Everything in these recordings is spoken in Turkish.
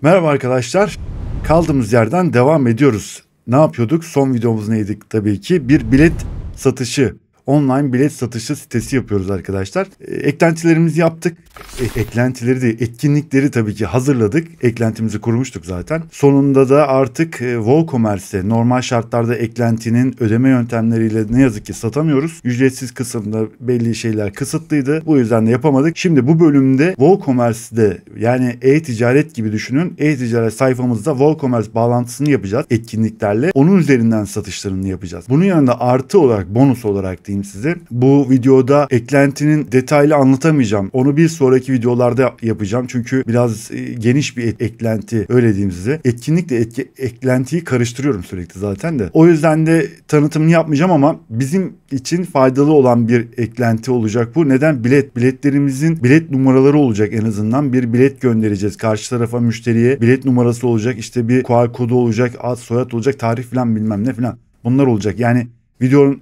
Merhaba arkadaşlar. Kaldığımız yerden devam ediyoruz. Ne yapıyorduk? Son videomuz neydi tabii ki? Bir bilet satışı, online bilet satışı sitesi yapıyoruz arkadaşlar. Eklentilerimizi yaptık. Eklentileri değil, etkinlikleri tabii ki hazırladık. Eklentimizi kurmuştuk zaten. Sonunda da artık WooCommerce'e normal şartlarda eklentinin ödeme yöntemleriyle ne yazık ki satamıyoruz. Ücretsiz kısımda belli şeyler kısıtlıydı. Bu yüzden de yapamadık. Şimdi bu bölümde WooCommerce'de, yani e-ticaret gibi düşünün. E-ticaret sayfamızda WooCommerce bağlantısını yapacağız etkinliklerle. Onun üzerinden satışlarını yapacağız. Bunun yanında artı olarak, bonus olarak diyeyim size. Bu videoda eklentinin detaylı anlatamayacağım. Onu bir sonraki videolarda yapacağım. Çünkü biraz geniş bir eklenti, öyle diyeyim size. Etkinlikle eklentiyi karıştırıyorum sürekli zaten de. O yüzden de tanıtımını yapmayacağım ama bizim için faydalı olan bir eklenti olacak bu. Neden? Biletlerimizin bilet numaraları olacak en azından. Bir bilet göndereceğiz. Karşı tarafa, müşteriye bilet numarası olacak. İşte bir QR kodu olacak, ad soyad olacak, tarih falan bilmem ne falan. Bunlar olacak. Yani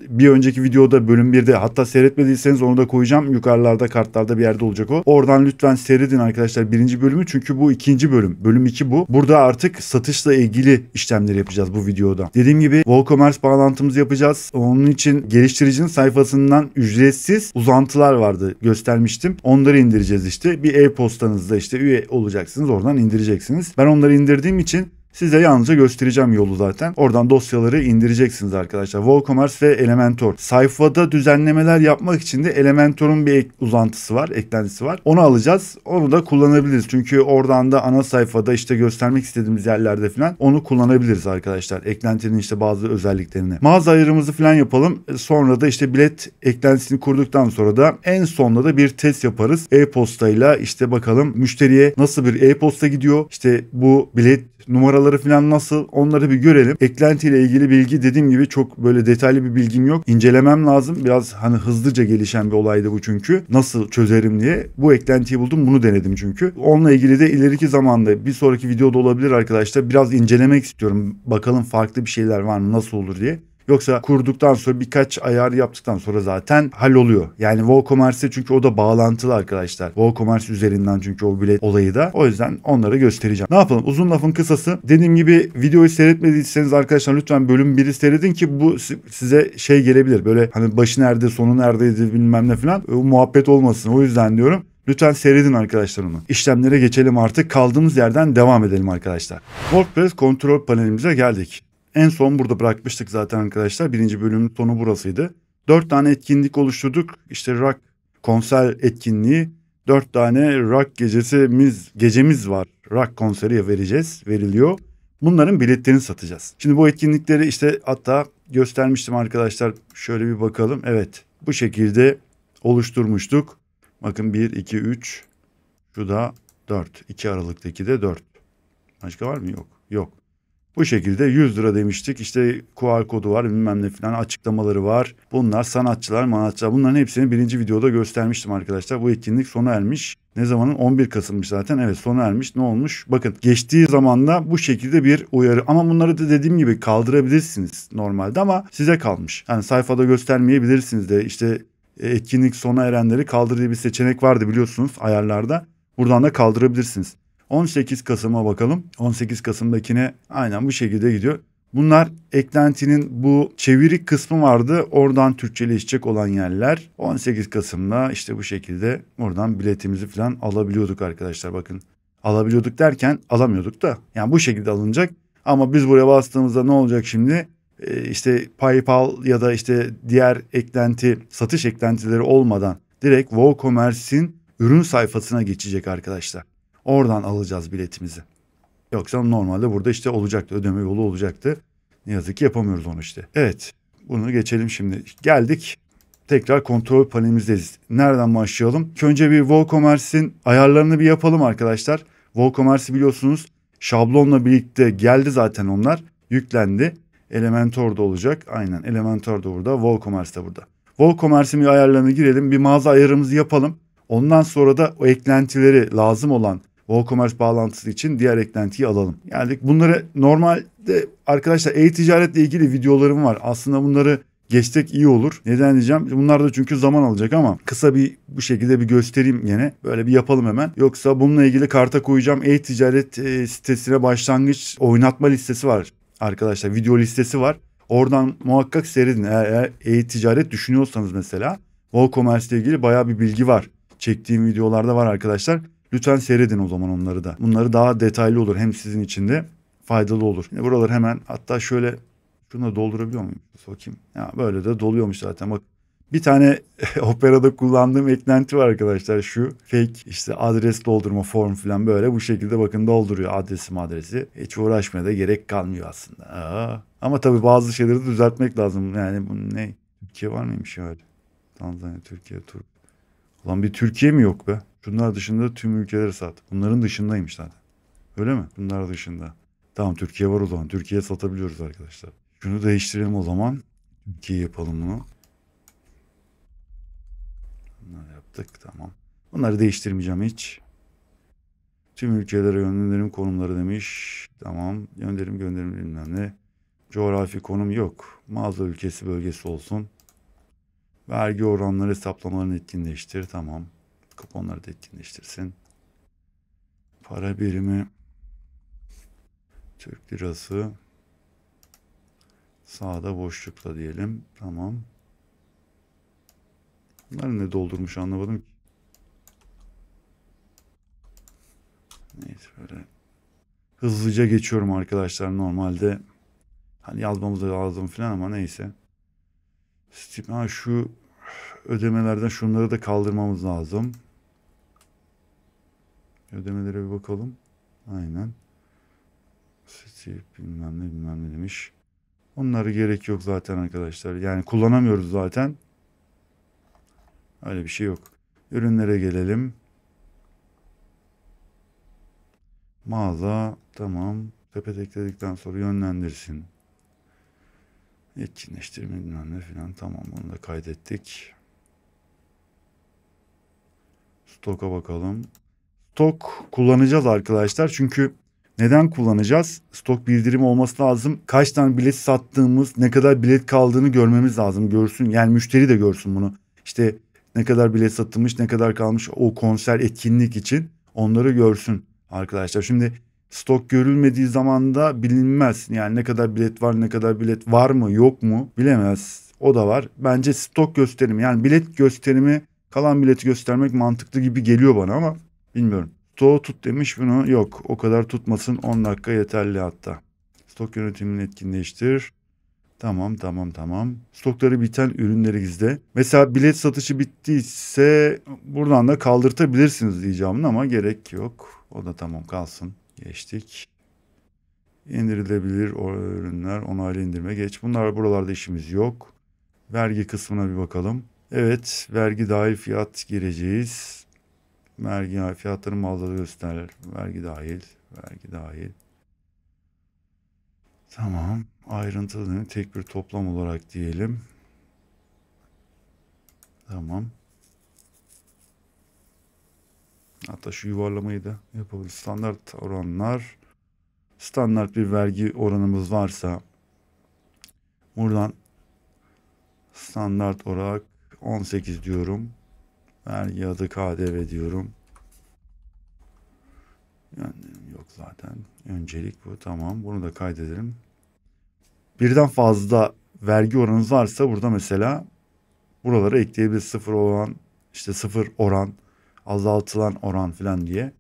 bir önceki videoda bölüm 1'de, hatta seyretmediyseniz onu da koyacağım. Yukarılarda kartlarda bir yerde olacak o. Oradan lütfen seyredin arkadaşlar birinci bölümü, çünkü bu ikinci bölüm. Bölüm 2 bu. Burada artık satışla ilgili işlemleri yapacağız bu videoda. Dediğim gibi WooCommerce bağlantımızı yapacağız. Onun için geliştiricinin sayfasından ücretsiz uzantılar vardı, göstermiştim. Onları indireceğiz işte. Bir e-postanızda işte üye olacaksınız. Oradan indireceksiniz. Ben onları indirdiğim için size yalnızca göstereceğim yolu zaten. Oradan dosyaları indireceksiniz arkadaşlar. WooCommerce ve Elementor. Sayfada düzenlemeler yapmak için de Elementor'un bir uzantısı var, eklentisi var. Onu alacağız. Onu da kullanabiliriz. Çünkü oradan da ana sayfada işte göstermek istediğimiz yerlerde falan onu kullanabiliriz arkadaşlar. Eklentinin işte bazı özelliklerini. Mağaza ayarımızı falan yapalım. Sonra da işte bilet eklentisini kurduktan sonra da en sonunda da bir test yaparız. E-postayla işte bakalım müşteriye nasıl bir e-posta gidiyor. İşte bu bilet numaraları falan nasıl, onları bir görelim. Eklentiyle ilgili bilgi, dediğim gibi çok böyle detaylı bir bilgim yok. İncelemem lazım. Biraz hani hızlıca gelişen bir olaydı bu çünkü. Nasıl çözerim diye. Bu eklentiyi buldum, bunu denedim çünkü. Onunla ilgili de ileriki zamanda bir sonraki videoda olabilir arkadaşlar. Biraz incelemek istiyorum. Bakalım farklı bir şeyler var mı, nasıl olur diye. Yoksa kurduktan sonra birkaç ayar yaptıktan sonra zaten halloluyor. Yani WooCommerce, çünkü o da bağlantılı arkadaşlar. WooCommerce üzerinden çünkü o bilet olayı da. O yüzden onları göstereceğim. Ne yapalım? Uzun lafın kısası. Dediğim gibi videoyu seyretmediyseniz arkadaşlar lütfen bölüm 1'i seyredin ki bu size şey gelebilir. Böyle hani başı nerede, sonu neredeydi bilmem ne falan. O muhabbet olmasın. O yüzden diyorum. Lütfen seyredin arkadaşlar onu. İşlemlere geçelim artık. Kaldığımız yerden devam edelim arkadaşlar. WordPress kontrol panelimize geldik. En son burada bırakmıştık zaten arkadaşlar. Birinci bölümün sonu burasıydı. 4 tane etkinlik oluşturduk. İşte rock konser etkinliği. 4 tane rock gecemiz var. Rock konseri veriliyor. Bunların biletlerini satacağız. Şimdi bu etkinlikleri işte hatta göstermiştim arkadaşlar. Şöyle bir bakalım. Evet, bu şekilde oluşturmuştuk. Bakın 1, 2, 3. Şu da 4. 2 Aralık'taki de 4. Başka var mı? Yok. Yok. Bu şekilde 100 lira demiştik. İşte QR kodu var, bilmem ne falan, açıklamaları var. Bunlar sanatçılar. Bunların hepsini birinci videoda göstermiştim arkadaşlar. Bu etkinlik sona ermiş. Ne zamanın? 11 Kasım'mış zaten. Evet, sona ermiş. Ne olmuş? Bakın geçtiği zamanda bu şekilde bir uyarı. Ama bunları da dediğim gibi kaldırabilirsiniz normalde, ama size kalmış. Yani sayfada göstermeyebilirsiniz de, işte etkinlik sona erenleri kaldır diye bir seçenek vardı biliyorsunuz ayarlarda. Buradan da kaldırabilirsiniz. 18 Kasım'a bakalım. 18 Kasım'dakine aynen bu şekilde gidiyor. Bunlar eklentinin bu çevirik kısmı vardı. Oradan Türkçeleşecek olan yerler. 18 Kasım'da işte bu şekilde buradan biletimizi falan alabiliyorduk arkadaşlar. Bakın, alabiliyorduk derken alamıyorduk da. Yani bu şekilde alınacak. Ama biz buraya bastığımızda ne olacak şimdi? İşte PayPal ya da işte diğer satış eklentileri olmadan direkt WooCommerce'in ürün sayfasına geçecek arkadaşlar. Oradan alacağız biletimizi. Yoksa normalde burada işte olacaktı. Ödeme yolu olacaktı. Ne yazık ki yapamıyoruz onu işte. Evet. Bunu geçelim şimdi. Geldik. Tekrar kontrol panelimizdeyiz. Nereden başlayalım? Önce bir WooCommerce'in ayarlarını bir yapalım arkadaşlar. WooCommerce biliyorsunuz şablonla birlikte geldi zaten onlar. Yüklendi. Elementor da olacak. Aynen, Elementor da burada. WooCommerce da burada. WooCommerce'in bir ayarlarına girelim. Bir mağaza ayarımızı yapalım. Ondan sonra da o eklentileri lazım olan WooCommerce bağlantısı için diğer eklentiyi alalım. Geldik. Bunları normalde arkadaşlar e-ticaretle ilgili videolarım var. Aslında bunları geçsek iyi olur. Neden diyeceğim? Bunlar da çünkü zaman alacak ama kısa bir bu şekilde bir göstereyim gene. Böyle bir yapalım hemen. Yoksa bununla ilgili karta koyacağım e-ticaret sitesine başlangıç oynatma listesi var arkadaşlar. Video listesi var. Oradan muhakkak seyredin. Eğer e-ticaret düşünüyorsanız mesela WooCommerce ile ilgili bayağı bir bilgi var. Çektiğim videolarda var arkadaşlar. Lütfen seyredin o zaman onları da. Bunları daha detaylı olur. Hem sizin için de faydalı olur. Yine buraları hemen hatta şöyle şunu da doldurabiliyor muyum? Bakayım. Ya böyle de doluyormuş zaten. Bak bir tane Opera'da kullandığım eklenti var arkadaşlar. Şu fake işte adres doldurma form falan böyle bu şekilde bakın dolduruyor adresi. Hiç uğraşmaya da gerek kalmıyor aslında. Ama tabii bazı şeyleri de düzeltmek lazım. Yani bu ne? Türkiye var mıymış öyle? Tanzanya, Türkiye, Tur. Ulan bir Türkiye mi yok be? Şunlar dışında tüm ülkeleri sat. Bunların dışındaymış zaten. Öyle mi? Bunlar dışında. Tamam Türkiye var o zaman. Türkiye'ye satabiliyoruz arkadaşlar. Şunu değiştirelim o zaman. Türkiye yapalım bunu. Bunları yaptık tamam. Bunları değiştirmeyeceğim hiç. Tüm ülkelere gönderim konumları demiş. Tamam. Gönderim bilmem ne. Coğrafi konum yok. Mağaza ülkesi bölgesi olsun. Vergi oranları hesaplamalarını etkinleştir. Tamam. Kuponları da etkinleştirsin. Para birimi. Türk lirası. Sağda boşlukla diyelim. Tamam. Bunları ne doldurmuş anlamadım ki. Neyse böyle. Hızlıca geçiyorum arkadaşlar. Normalde hani yazmamız da lazım falan ama neyse. Şu ödemelerden şunları da kaldırmamız lazım. Ödemelere bir bakalım. Aynen. Bilmem ne demiş. Onlara gerek yok zaten arkadaşlar. Yani kullanamıyoruz zaten. Öyle bir şey yok. Ürünlere gelelim. Mağaza tamam. Sepet ekledikten sonra yönlendirsin. Etkinleştirme bilmem ne falan tamam bunu da kaydettik. Stoka bakalım. Stok kullanacağız arkadaşlar. Çünkü neden kullanacağız? Stok bildirimi olması lazım. Kaç tane bilet sattığımız, ne kadar bilet kaldığını görmemiz lazım. Görsün. Yani müşteri de görsün bunu. İşte ne kadar bilet satılmış, ne kadar kalmış o konser etkinlik için onları görsün arkadaşlar. Şimdi stok görülmediği zaman da bilinmez. Yani ne kadar bilet var, ne kadar bilet var mı, yok mu bilemez. O da var. Bence stok gösterimi yani bilet gösterimi kalan bileti göstermek mantıklı gibi geliyor bana ama bilmiyorum. Stoğu tut demiş bunu. Yok o kadar tutmasın 10 dakika yeterli hatta. Stok yönetimini etkinleştir. Tamam. Stokları biten ürünleri gizle. Mesela bilet satışı bittiyse buradan da kaldırtabilirsiniz diyeceğim ama gerek yok. O da tamam kalsın. Geçtik. İndirilebilir o ürünler onaylı indirme geç. Bunlar buralarda işimiz yok. Vergi kısmına bir bakalım. Evet vergi dahil fiyat gireceğiz. Vergi fiyatların mağazada göster. Vergi dahil. Tamam. Ayrıntılı tek bir toplam olarak diyelim. Tamam. Hatta şu yuvarlamayı da yapalım. Standart oranlar. Standart bir vergi oranımız varsa buradan standart olarak 18 diyorum. Vergi adı KDV diyorum. Yani yok zaten. Öncelik bu. Tamam. Bunu da kaydedelim. Birden fazla vergi oranınız varsa burada mesela buralara ekleyebiliriz. Sıfır oran, işte sıfır oran, azaltılan oran falan diye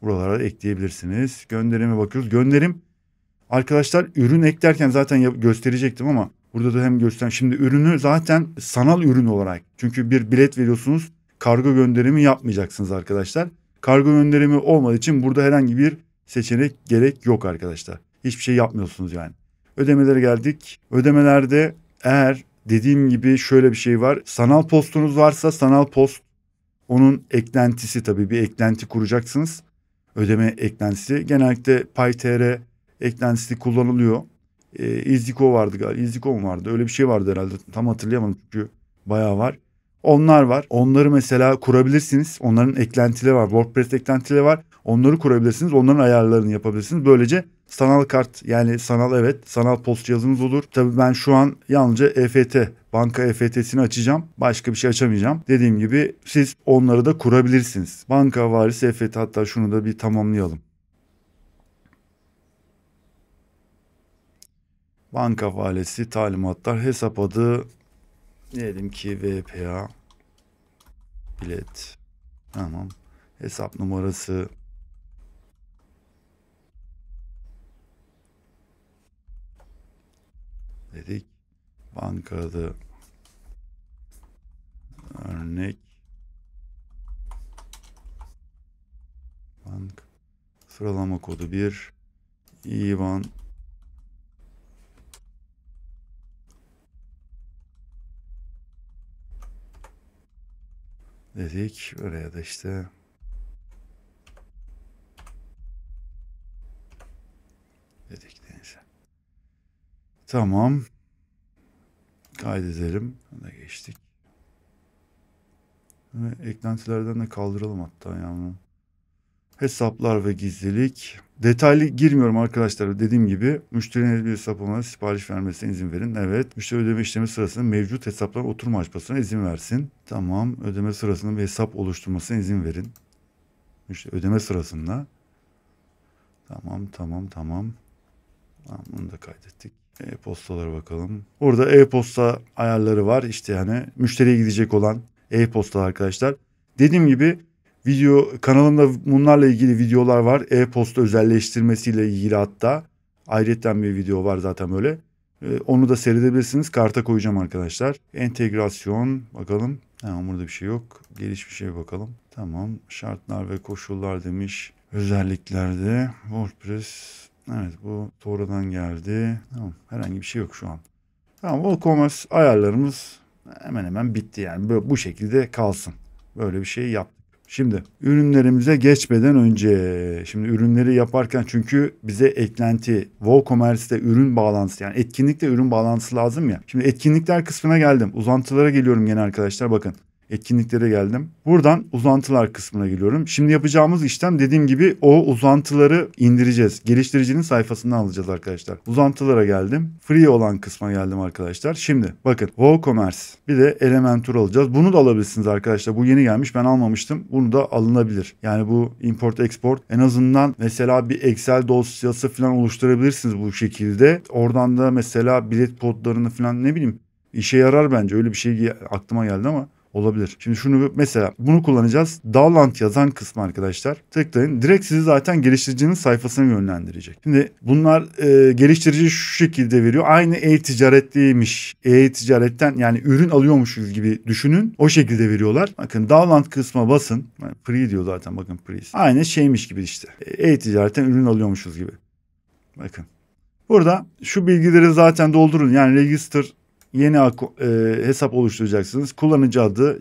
buralara ekleyebilirsiniz. Gönderime bakıyoruz. Gönderim arkadaşlar ürün eklerken zaten gösterecektim ama burada da hem göstereyim. Şimdi ürünü zaten sanal ürün olarak. Çünkü bir bilet veriyorsunuz. Kargo gönderimi yapmayacaksınız arkadaşlar. Kargo gönderimi olmadığı için burada herhangi bir seçenek gerek yok arkadaşlar. Hiçbir şey yapmıyorsunuz yani. Ödemelere geldik. Ödemelerde eğer dediğim gibi şöyle bir şey var. Sanal postunuz varsa sanal post onun eklentisi tabii bir eklenti kuracaksınız. Ödeme eklentisi. Genellikle PayTR eklentisi kullanılıyor. iziko vardı galiba. iziko mu vardı? Öyle bir şey vardı herhalde. Tam hatırlayamadım çünkü bayağı var. Onlar var. Onları mesela kurabilirsiniz. Onların eklentileri var. WordPress eklentileri var. Onları kurabilirsiniz. Onların ayarlarını yapabilirsiniz. Böylece sanal kart yani sanal sanal post cihazınız olur. Tabii ben şu an yalnızca EFT banka EFT'sini açacağım. Başka bir şey açamayacağım. Dediğim gibi siz onları da kurabilirsiniz. Banka havalesi EFT, hatta şunu da bir tamamlayalım. Banka havalesi talimatlar, hesap adı diyelim ki VPA bilet. Tamam. Hesap numarası dedik. Banka adı örnek bank, sıralama kodu 1, IBAN dedik. Oraya da işte dedik, neyse. Tamam. Kaydedelim. Ona geçtik. Ve eklentilerden de kaldıralım hatta yani. Hesaplar ve gizlilik. Detaylı girmiyorum arkadaşlar. Dediğim gibi müşterinin bir hesap olmadan sipariş vermesine izin verin. Evet. Müşteri ödeme işlemi sırasında mevcut hesapların oturma açmasına izin versin. Tamam. Ödeme sırasında bir hesap oluşturmasına izin verin. Müşteri ödeme sırasında. Tamam. Tamam, bunu da kaydettik. E-postalara bakalım. Burada e-posta ayarları var. İşte yani müşteriye gidecek olan e-posta arkadaşlar. Dediğim gibi kanalımda bunlarla ilgili videolar var. E-posta özelleştirmesiyle ilgili hatta. Ayrıca bir video var zaten böyle. Onu da seyredebilirsiniz. Karta koyacağım arkadaşlar. Entegrasyon bakalım. Tamam, burada bir şey yok. Gelişmiş şey bakalım. Tamam. Şartlar ve koşullar demiş. Özelliklerde WordPress. Evet, bu sonradan geldi. Tamam, herhangi bir şey yok şu an. Tamam, WooCommerce ayarlarımız hemen hemen bitti yani. Böyle, bu şekilde kalsın. Böyle bir şey yaptık. Şimdi ürünlerimize geçmeden önce, şimdi ürünleri yaparken çünkü bize eklenti, WooCommerce'de ürün bağlantısı, yani etkinlikte ürün bağlantısı lazım ya. Şimdi etkinlikler kısmına geldim. Uzantılara geliyorum gene arkadaşlar, bakın. Etkinliklere geldim. Buradan uzantılar kısmına geliyorum. Şimdi yapacağımız işlem, dediğim gibi o uzantıları indireceğiz. Geliştiricinin sayfasından alacağız arkadaşlar. Uzantılara geldim. Free olan kısma geldim arkadaşlar. Şimdi bakın, WooCommerce bir de Elementor alacağız. Bunu da alabilirsiniz arkadaşlar. Bu yeni gelmiş, ben almamıştım. Bunu da alınabilir. Yani bu import export, en azından mesela bir Excel dosyası falan oluşturabilirsiniz bu şekilde. Oradan da mesela bilet kodlarını falan, ne bileyim, işe yarar bence. Öyle bir şey aklıma geldi ama olabilir. Şimdi şunu, mesela bunu kullanacağız. Download yazan kısmı arkadaşlar. Tıklayın. Direkt sizi zaten geliştiricinin sayfasına yönlendirecek. Şimdi bunlar geliştirici şu şekilde veriyor. Aynı e-ticaretliymiş. E-ticaretten yani ürün alıyormuşuz gibi düşünün. O şekilde veriyorlar. Bakın download kısma basın. Free diyor zaten, bakın free. Aynı şeymiş gibi işte. E-ticaretten ürün alıyormuşuz gibi. Bakın. Burada şu bilgileri zaten doldurun. Yani register, yeni hesap oluşturacaksınız. Kullanıcı adı,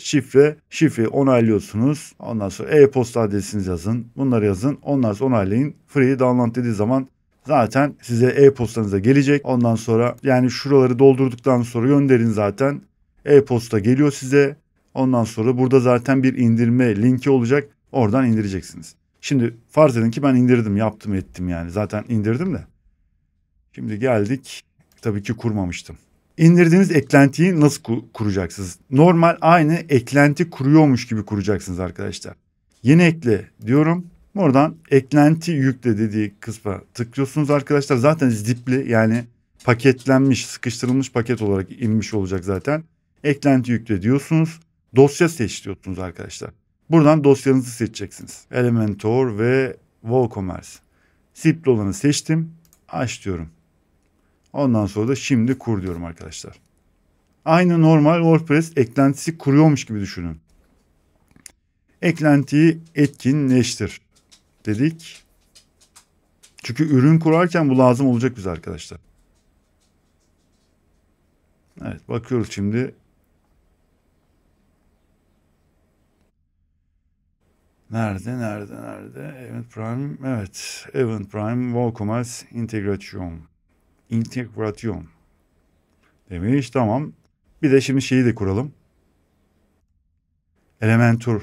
şifre onaylıyorsunuz. Ondan sonra e-posta adresinizi yazın. Bunları yazın. Ondan sonra onaylayın. Free download dediği zaman zaten size e-postanıza gelecek. Ondan sonra yani şuraları doldurduktan sonra gönderin, zaten e-posta geliyor size. Ondan sonra burada zaten bir indirme linki olacak. Oradan indireceksiniz. Şimdi farz edin ki ben indirdim, yaptım, ettim yani. Zaten indirdim de. Şimdi geldik. Tabii ki kurmamıştım. İndirdiğiniz eklentiyi nasıl kuracaksınız? Normal aynı eklenti kuruyormuş gibi kuracaksınız arkadaşlar. Yeni ekle diyorum. Oradan eklenti yükle dediği kısma tıklıyorsunuz arkadaşlar. Zaten zipli, yani paketlenmiş, sıkıştırılmış paket olarak inmiş olacak zaten. Eklenti yükle diyorsunuz. Dosya seç diyorsunuz arkadaşlar. Buradan dosyanızı seçeceksiniz. Elementor ve WooCommerce. Zipli olanı seçtim. Aç diyorum. Ondan sonra da şimdi kur diyorum arkadaşlar. Aynı normal WordPress eklentisi kuruyormuş gibi düşünün. Eklentiyi etkinleştir dedik. Çünkü ürün kurarken bu lazım olacak bize arkadaşlar. Evet, bakıyoruz şimdi. Nerede? Event Prime. Evet. Event Prime WooCommerce integration demiş. Tamam. Bir de şimdi şeyi de kuralım. Elementor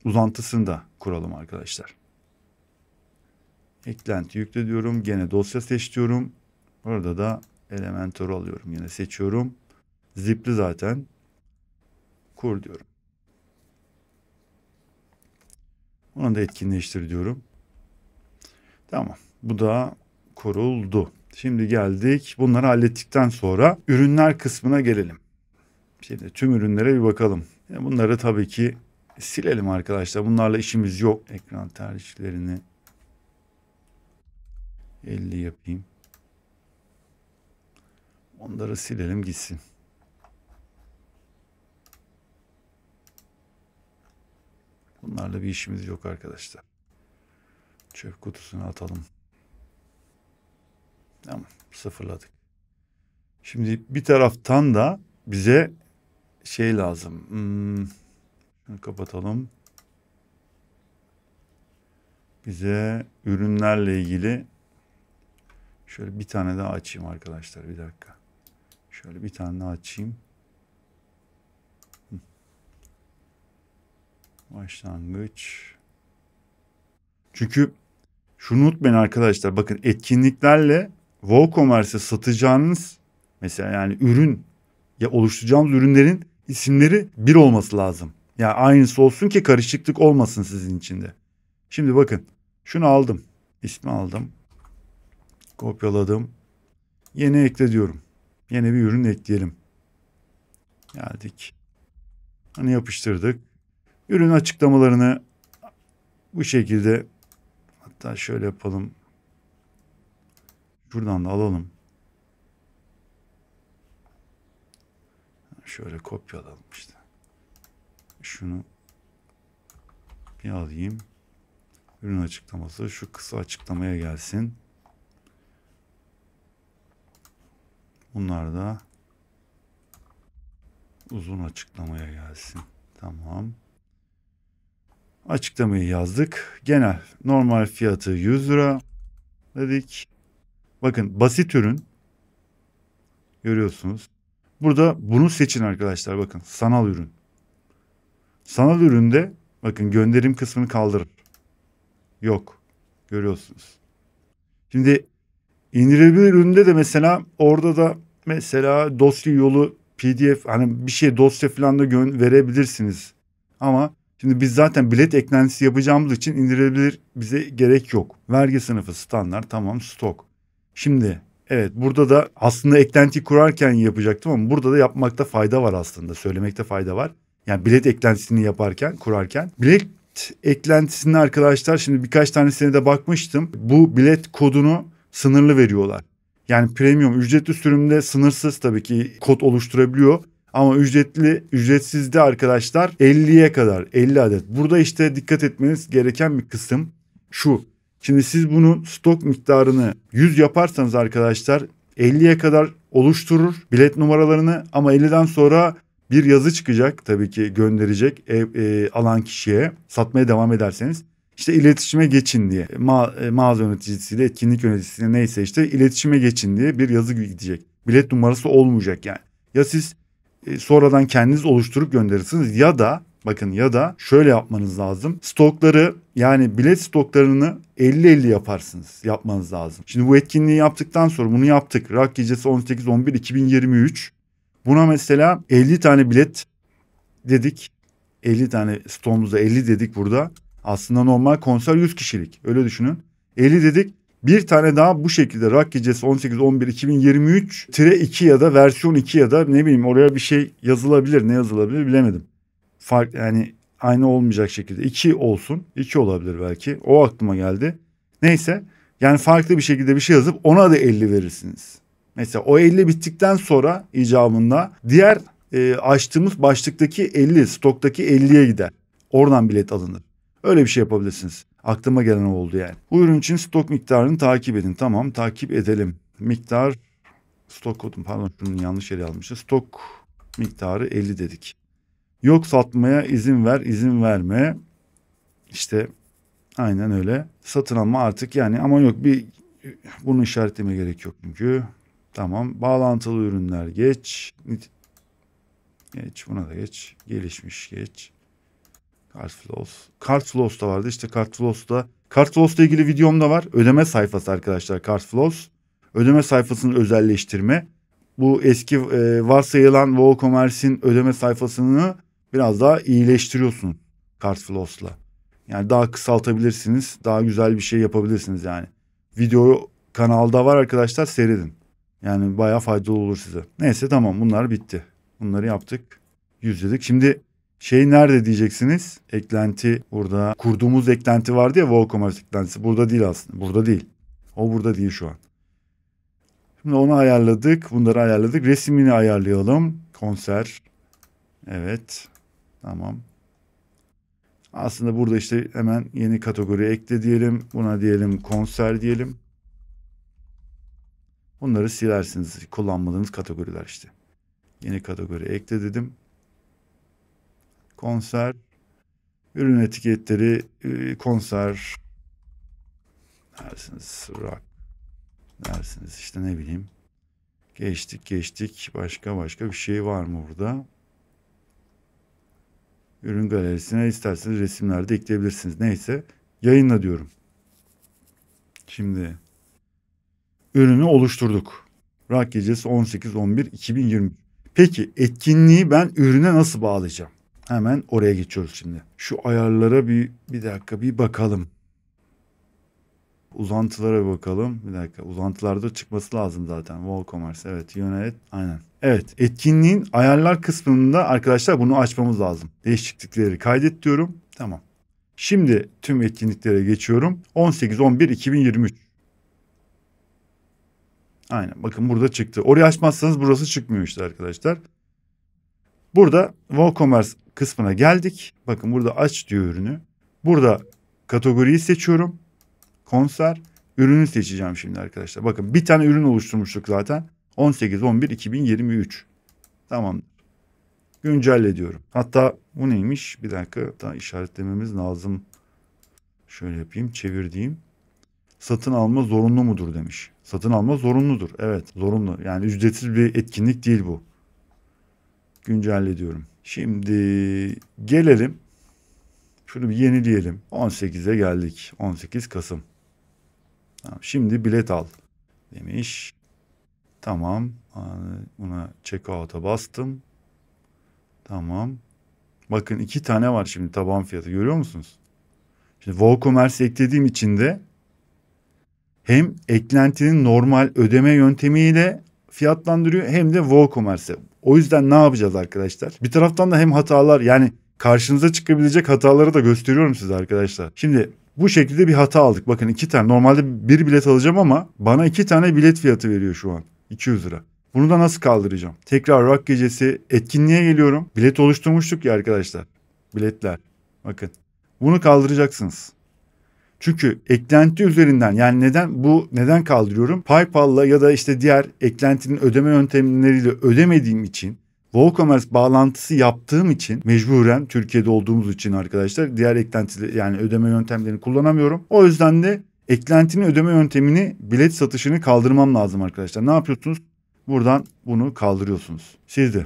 uzantısını da kuralım arkadaşlar. Eklenti yükle diyorum. Gene dosya seç diyorum. Burada da Elementor'u alıyorum. Yine seçiyorum. Zipli zaten. Kur diyorum. Onu da etkinleştir diyorum. Tamam. Bu da kuruldu. Şimdi geldik. Bunları hallettikten sonra ürünler kısmına gelelim. Şimdi tüm ürünlere bir bakalım. Bunları tabii ki silelim arkadaşlar. Bunlarla işimiz yok. Ekran tercihlerini 50 yapayım. Onları silelim gitsin. Bunlarla bir işimiz yok arkadaşlar. Çöp kutusuna atalım. Tamam, sıfırladık. Şimdi bir taraftan da bize şey lazım. Şunu kapatalım. Bize ürünlerle ilgili şöyle bir tane daha açayım arkadaşlar. Bir dakika. Şöyle bir tane daha açayım. Başlangıç. Çünkü şunu unutmayın arkadaşlar. Bakın etkinliklerle WooCommerce'e satacağınız mesela yani ürün ya oluşturacağımız ürünlerin isimleri bir olması lazım. Yani aynısı olsun ki karışıklık olmasın sizin içinde. Şimdi bakın şunu aldım. İsmi aldım. Kopyaladım. Yeni ekle diyorum. Yeni bir ürün ekleyelim. Geldik. Hani yapıştırdık. Ürün açıklamalarını bu şekilde hatta şöyle yapalım. Şuradan da alalım. Şöyle kopyalayalım işte. Şunu bir alayım. Ürün açıklaması şu kısa açıklamaya gelsin. Bunlar da uzun açıklamaya gelsin. Tamam. Açıklamayı yazdık. Genel normal fiyatı 100 lira dedik. Bakın basit ürün. Görüyorsunuz. Burada bunu seçin arkadaşlar. Bakın sanal ürün. Sanal üründe bakın gönderim kısmını kaldırır. Yok. Görüyorsunuz. Şimdi indirilebilir üründe de mesela orada da mesela dosya yolu PDF hani bir şey dosya falan da verebilirsiniz. Ama şimdi biz zaten bilet eklentisi yapacağımız için indirilebilir bize gerek yok. Vergi sınıfı standart tamam stok. Şimdi evet burada da aslında eklenti kurarken yapacaktım ama burada da yapmakta fayda var aslında. Söylemekte fayda var. Yani bilet eklentisini yaparken kurarken. Bilet eklentisini arkadaşlar şimdi birkaç tanesine de bakmıştım. Bu bilet kodunu sınırlı veriyorlar. Yani premium ücretli sürümde sınırsız tabii ki kod oluşturabiliyor. Ama ücretsizde arkadaşlar 50'ye kadar 50 adet. Burada işte dikkat etmeniz gereken bir kısım şu. Şimdi siz bunun stok miktarını 100 yaparsanız arkadaşlar 50'ye kadar oluşturur bilet numaralarını ama 50'den sonra bir yazı çıkacak tabii ki gönderecek alan kişiye satmaya devam ederseniz. İşte iletişime geçin diye mağaza yöneticisiyle etkinlik yöneticisiyle neyse işte iletişime geçin diye bir yazı gidecek. Bilet numarası olmayacak yani. Ya siz sonradan kendiniz oluşturup gönderirsiniz ya da bakın ya da şöyle yapmanız lazım. Stokları yani bilet stoklarını 50-50 yaparsınız. Yapmanız lazım. Şimdi bu etkinliği yaptıktan sonra bunu yaptık. Rock gecesi 18-11-2023. Buna mesela 50 tane bilet dedik. 50 tane stoğumuzda 50 dedik burada. Aslında normal konser 100 kişilik. Öyle düşünün. 50 dedik. Bir tane daha bu şekilde Rock gecesi 18-11-2023-2 ya da versiyon 2 ya da ne bileyim oraya bir şey yazılabilir. Ne yazılabilir bilemedim. Fark yani aynı olmayacak şekilde 2 olsun. 2 olabilir belki. O aklıma geldi. Neyse yani farklı bir şekilde bir şey yazıp ona da 50 verirsiniz. Mesela o 50 bittikten sonra icabında diğer açtığımız başlıktaki 50 stoktaki 50'ye gider. Oradan bilet alınır. Öyle bir şey yapabilirsiniz. Aklıma gelen oldu yani. Bu ürün için stok miktarını takip edin. Tamam takip edelim. Miktar stok kodum pardon şunun yanlış yere almışız. Stok miktarı 50 dedik. Yok satmaya izin ver izin verme. İşte aynen öyle. Satın alma artık yani ama yok bunu işaretleme gerek yok çünkü. Tamam bağlantılı ürünler geç. Geç buna da geç. Gelişmiş geç. Cartflows da vardı. İşte Cartflows'la ilgili videom da var. Ödeme sayfası arkadaşlar Cartflows. Ödeme sayfasını özelleştirme. bu eski varsayılan WooCommerce'in ödeme sayfasını biraz daha iyileştiriyorsun CartFlows'la. Yani daha kısaltabilirsiniz. Daha güzel bir şey yapabilirsiniz yani. Video kanalda var arkadaşlar, seyredin. Yani bayağı faydalı olur size. Neyse tamam, bunlar bitti. Bunları yaptık. Yüzledik. Şimdi şey nerede diyeceksiniz? Eklenti burada. Kurduğumuz eklenti vardı ya, WooCommerce eklentisi. Burada değil aslında. Burada değil. O burada değil şu an. Şimdi onu ayarladık. Bunları ayarladık. Resmini ayarlayalım. Konser. Evet. Tamam. Aslında burada işte hemen yeni kategori ekle diyelim. Buna diyelim konser diyelim. Bunları silersiniz. Kullanmadığınız kategoriler işte. Yeni kategori ekle dedim. Konser. Ürün etiketleri konser dersiniz. Rock dersiniz. İşte ne bileyim. Geçtik. Başka bir şey var mı burada? Ürün galerisine isterseniz resimlerde ekleyebilirsiniz. Neyse. Yayınla diyorum. Şimdi ürünü oluşturduk. Rock Gecesi 18-11-2020. Peki etkinliği ben ürüne nasıl bağlayacağım? Hemen oraya geçiyoruz şimdi. Şu ayarlara bir dakika bir bakalım. Uzantılara bir bakalım. Bir dakika. Uzantılarda çıkması lazım zaten. WooCommerce. Evet. Yönet. Aynen. Evet. Etkinliğin ayarlar kısmında arkadaşlar bunu açmamız lazım. Değişiklikleri kaydet diyorum. Tamam. Şimdi tüm etkinliklere geçiyorum. 18-11-2023. Aynen. Bakın burada çıktı. Orayı açmazsanız burası çıkmıyor işte arkadaşlar. Burada WooCommerce kısmına geldik. Bakın burada aç diyor ürünü. Burada kategoriyi seçiyorum. Konser. Ürünü seçeceğim şimdi arkadaşlar. Bakın bir tane ürün oluşturmuştuk zaten. 18-11-2023. Tamamdır. Güncelle diyorum. Hatta bu neymiş? Bir dakika daha işaretlememiz lazım. Şöyle yapayım. Çevir diyeyim. Satın alma zorunlu mudur demiş. Satın alma zorunludur. Evet, zorunlu. Yani ücretsiz bir etkinlik değil bu. Güncelle diyorum. Şimdi gelelim. Şunu bir yenileyelim. 18'e geldik. 18 Kasım. Tamam, şimdi bilet al demiş. Tamam. Buna checkout'a bastım. Tamam. Bakın 2 tane var şimdi taban fiyatı. Görüyor musunuz? Şimdi WooCommerce eklediğim için de hem eklentinin normal ödeme yöntemiyle fiyatlandırıyor hem de WooCommerce. O yüzden ne yapacağız arkadaşlar? Bir taraftan da hem hatalar, yani karşınıza çıkabilecek hataları da gösteriyorum size arkadaşlar. Şimdi bu şekilde bir hata aldık. Bakın 2 tane. Normalde bir bilet alacağım ama bana 2 tane bilet fiyatı veriyor şu an. 200 lira. Bunu da nasıl kaldıracağım? Tekrar Rock Gecesi etkinliğe geliyorum. Bilet oluşturmuştuk ya arkadaşlar. Biletler. Bakın. Bunu kaldıracaksınız. Çünkü eklenti üzerinden, yani neden kaldırıyorum? PayPal'la ya da işte diğer eklentinin ödeme yöntemleriyle ödemediğim için, WooCommerce bağlantısı yaptığım için, mecburen Türkiye'de olduğumuz için arkadaşlar diğer eklenti, yani ödeme yöntemlerini kullanamıyorum. O yüzden de eklentinin ödeme yöntemini, bilet satışını kaldırmam lazım arkadaşlar. Ne yapıyorsunuz? Buradan bunu kaldırıyorsunuz. Siz de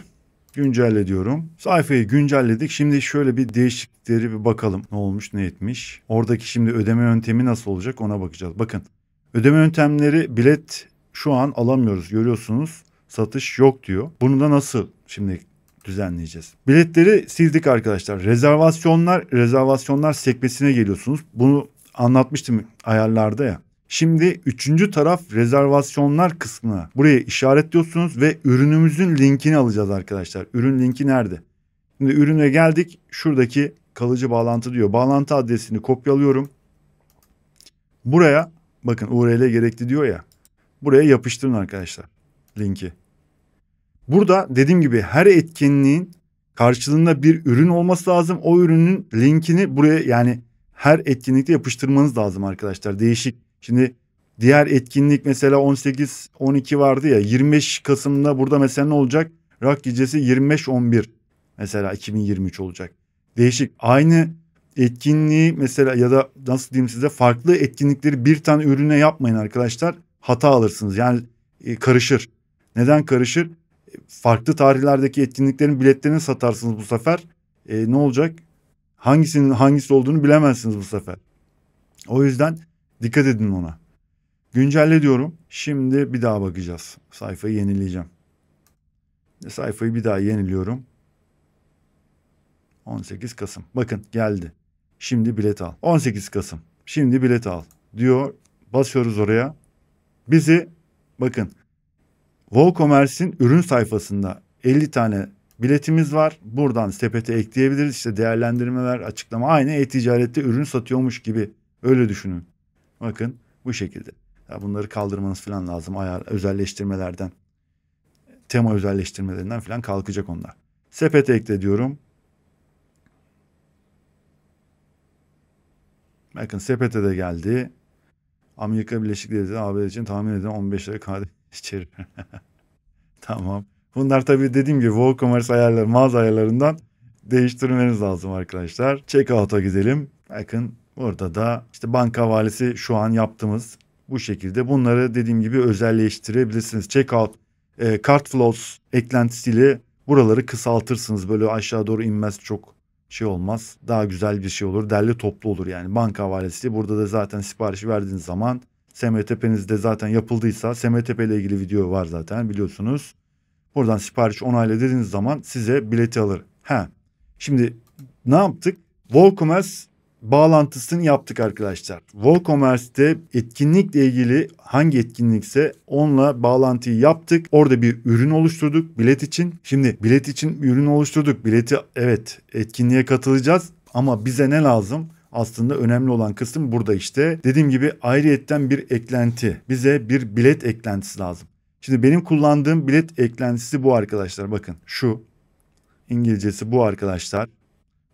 güncelle diyorum. Sayfayı güncelledik. Şimdi şöyle bir değişiklikleri bir bakalım. Ne olmuş, ne etmiş. Oradaki şimdi ödeme yöntemi nasıl olacak ona bakacağız. Bakın ödeme yöntemleri, bilet şu an alamıyoruz. Görüyorsunuz, satış yok diyor. Bunu da nasıl şimdi düzenleyeceğiz? Biletleri sildik arkadaşlar. Rezervasyonlar sekmesine geliyorsunuz. Bunu anlatmıştım ayarlarda ya. Şimdi 3. taraf rezervasyonlar kısmına buraya işaretliyorsunuz ve ürünümüzün linkini alacağız arkadaşlar. Ürün linki nerede? Şimdi ürüne geldik. Şuradaki kalıcı bağlantı diyor. Bağlantı adresini kopyalıyorum. Buraya bakın, URL gerekli diyor ya. Buraya yapıştırın arkadaşlar linki. Burada dediğim gibi her etkinliğin karşılığında bir ürün olması lazım. O ürünün linkini buraya, yani her etkinlikte yapıştırmanız lazım arkadaşlar. Değişik. Şimdi diğer etkinlik mesela 18-12 vardı ya, 25 Kasım'da burada mesela ne olacak? Rock Gecesi 25-11 mesela 2023 olacak. Değişik. Aynı etkinliği mesela, ya da nasıl diyeyim size, farklı etkinlikleri bir tane ürüne yapmayın arkadaşlar. Hata alırsınız. Yani karışır. Neden karışır? Farklı tarihlerdeki etkinliklerin biletlerini satarsınız bu sefer. Ne olacak? Hangisinin hangisi olduğunu bilemezsiniz bu sefer. O yüzden dikkat edin ona. Güncelle diyorum. Şimdi bir daha bakacağız. Sayfayı yenileyeceğim. Sayfayı bir daha yeniliyorum. 18 Kasım. Bakın geldi. Şimdi bilet al. 18 Kasım. Şimdi bilet al diyor. Basıyoruz oraya. Bizi bakın WooCommerce'in ürün sayfasında 50 tane biletimiz var. Buradan sepete ekleyebiliriz. İşte değerlendirmeler, açıklama aynı e-ticarette ürün satıyormuş gibi. Öyle düşünün. Bakın bu şekilde. Ya bunları kaldırmanız falan lazım. Ayar, özelleştirmelerden, tema özelleştirmelerinden falan kalkacak onlar. Sepete ekle diyorum. Bakın sepete de geldi. Amerika Birleşik Devletleri ABD için tahmin edilen 15 lira KDV içerir. Tamam. Bunlar tabii dediğim gibi WooCommerce ayarları, mağaza ayarlarından değiştirmeniz lazım arkadaşlar. Checkout'a gidelim. Bakın burada da işte banka havalesi şu an yaptığımız bu şekilde. Bunları dediğim gibi özelleştirebilirsiniz. Checkout, cart flows eklentisiyle buraları kısaltırsınız. Böyle aşağı doğru inmez, çok şey olmaz. Daha güzel bir şey olur. Derli toplu olur yani. Banka havalesi. Burada da zaten siparişi verdiğiniz zaman SMTP'nizde zaten yapıldıysa, SMTP ile ilgili video var zaten biliyorsunuz. Buradan sipariş onayla dediğiniz zaman size bileti alır. Şimdi ne yaptık? WooCommerce bağlantısını yaptık arkadaşlar. WooCommerce'te etkinlikle ilgili hangi etkinlikse onunla bağlantıyı yaptık. Orada bir ürün oluşturduk bilet için. Şimdi bilet için bir ürün oluşturduk. Bileti evet etkinliğe katılacağız ama bize ne lazım? Aslında önemli olan kısım burada işte. Dediğim gibi ayrıyetten bir eklenti. Bize bir bilet eklentisi lazım. Şimdi benim kullandığım bilet eklentisi bu arkadaşlar. Bakın şu İngilizcesi bu arkadaşlar.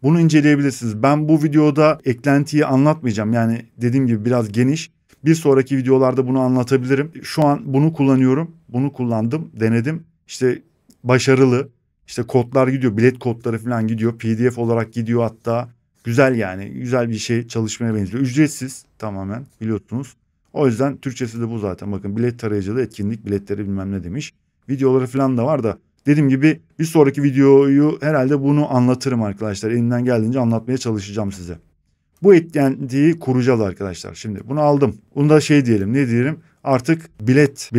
Bunu inceleyebilirsiniz. Ben bu videoda eklentiyi anlatmayacağım. Yani dediğim gibi biraz geniş. Bir sonraki videolarda bunu anlatabilirim. Şu an bunu kullanıyorum. Bunu kullandım, denedim. İşte başarılı. İşte kodlar gidiyor. Bilet kodları falan gidiyor. PDF olarak gidiyor hatta. Güzel yani. Güzel bir şey, çalışmaya benziyor. Ücretsiz tamamen biliyorsunuz. O yüzden Türkçesi de bu zaten. Bakın bilet tarayıcılı etkinlik biletleri bilmem ne demiş. Videoları falan da var da. Dediğim gibi bir sonraki videoyu herhalde bunu anlatırım arkadaşlar. Elimden geldiğince anlatmaya çalışacağım size. Bu eklentiyi kuracağız arkadaşlar. Şimdi bunu aldım. Bunu da şey diyelim, ne diyelim? Artık bilet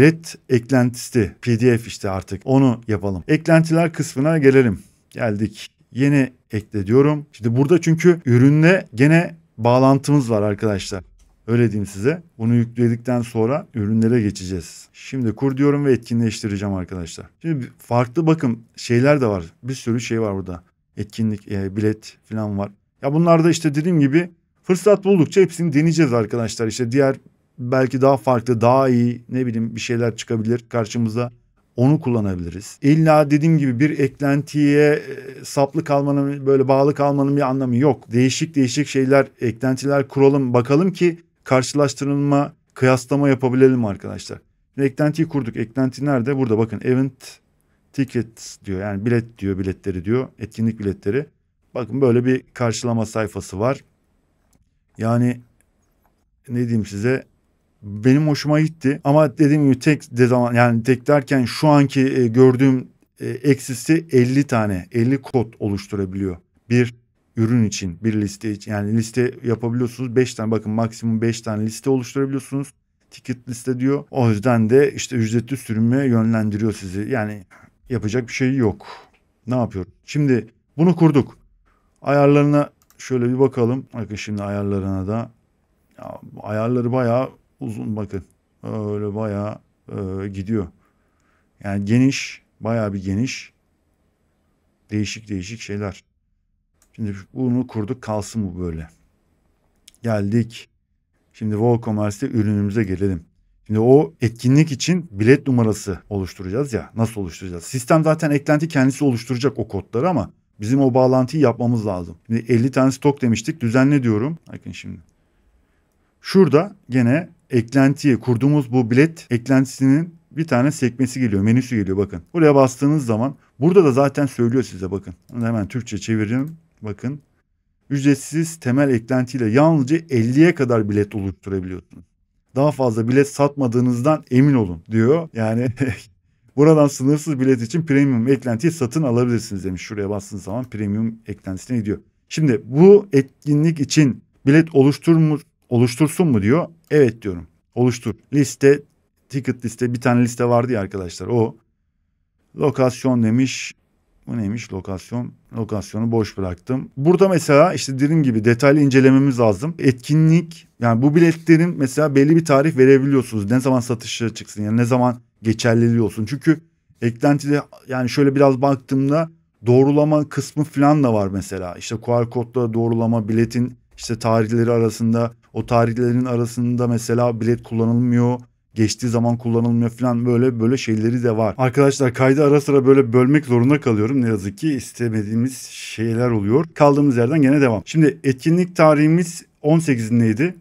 eklentisi PDF işte artık onu yapalım. Eklentiler kısmına gelelim. Geldik. Yeni ekle diyorum. Şimdi burada çünkü ürünle gene bağlantımız var arkadaşlar. Öyle diyeyim size. Bunu yükledikten sonra ürünlere geçeceğiz. Şimdi kur diyorum ve etkinleştireceğim arkadaşlar. Şimdi farklı bakın şeyler de var. Bir sürü şey var burada. Etkinlik, bilet falan var. Ya bunlar da işte dediğim gibi fırsat buldukça hepsini deneyeceğiz arkadaşlar. İşte diğer belki daha farklı, daha iyi ne bileyim bir şeyler çıkabilir karşımıza. Onu kullanabiliriz. İlla dediğim gibi bir eklentiye saplı kalmanın, böyle bağlı kalmanın bir anlamı yok. Değişik şeyler, eklentiler kuralım bakalım ki karşılaştırılma, kıyaslama yapabilelim arkadaşlar. Eklentiyi kurduk. Eklenti nerede? Burada bakın. Event tickets diyor. Yani bilet diyor, biletleri diyor. Etkinlik biletleri. Bakın böyle bir karşılama sayfası var. Yani ne diyeyim size? Benim hoşuma gitti ama dediğim gibi tek derken şu anki gördüğüm eksisi 50 tane 50 kod oluşturabiliyor. Bir ürün için, bir liste için, yani liste yapabiliyorsunuz. 5 tane, bakın maksimum 5 tane liste oluşturabiliyorsunuz. Ticket liste diyor. O yüzden de işte ücretli sürüme yönlendiriyor sizi. Yani yapacak bir şey yok. Ne yapıyorum? Şimdi bunu kurduk. Ayarlarına şöyle bir bakalım. Bakın şimdi ayarlarına da. Ya, ayarları bayağı uzun bakın. Öyle bayağı gidiyor. Yani geniş. Bayağı bir geniş. Değişik şeyler. Şimdi bunu kurduk, kalsın bu böyle. Geldik. Şimdi WooCommerce'te ürünümüze gelelim. Şimdi o etkinlik için bilet numarası oluşturacağız ya. Nasıl oluşturacağız? Sistem zaten eklenti kendisi oluşturacak o kodları ama bizim o bağlantıyı yapmamız lazım. Şimdi 50 tane stok demiştik. Düzenle diyorum. Bakın şimdi. Şurada gene eklentiyi kurduğumuz bu bilet eklentisinin bir tane sekmesi geliyor. Menüsü geliyor bakın. Buraya bastığınız zaman burada da zaten söylüyor size bakın. Onu hemen Türkçe çevireyim. Bakın. Ücretsiz temel eklentiyle yalnızca 50'ye kadar bilet oluşturabiliyorsunuz. Daha fazla bilet satmadığınızdan emin olun diyor. Yani buradan sınırsız bilet için premium eklentiyi satın alabilirsiniz demiş. Şuraya bastığınız zaman premium eklentisine gidiyor. Şimdi bu etkinlik için bilet oluştursun mu diyor. Evet diyorum. Oluştur. Liste, ticket liste, bir tane liste vardı ya arkadaşlar o. Lokasyon demiş. Bu neymiş lokasyon? Lokasyonu boş bıraktım. Burada mesela işte dediğim gibi detaylı incelememiz lazım. Etkinlik, yani bu biletlerin mesela belli bir tarih verebiliyorsunuz. Ne zaman satışa çıksın, yani ne zaman geçerliliği olsun. Çünkü eklentide yani şöyle biraz baktığımda doğrulama kısmı falan da var mesela. İşte QR kodla doğrulama, biletin işte tarihleri arasında, o tarihlerin arasında mesela bilet kullanılmıyor. Geçtiği zaman kullanılmıyor falan, böyle şeyleri de var. Arkadaşlar kaydı ara sıra böyle bölmek zorunda kalıyorum. Ne yazık ki istemediğimiz şeyler oluyor. Kaldığımız yerden gene devam. Şimdi etkinlik tarihimiz 18'indeydi.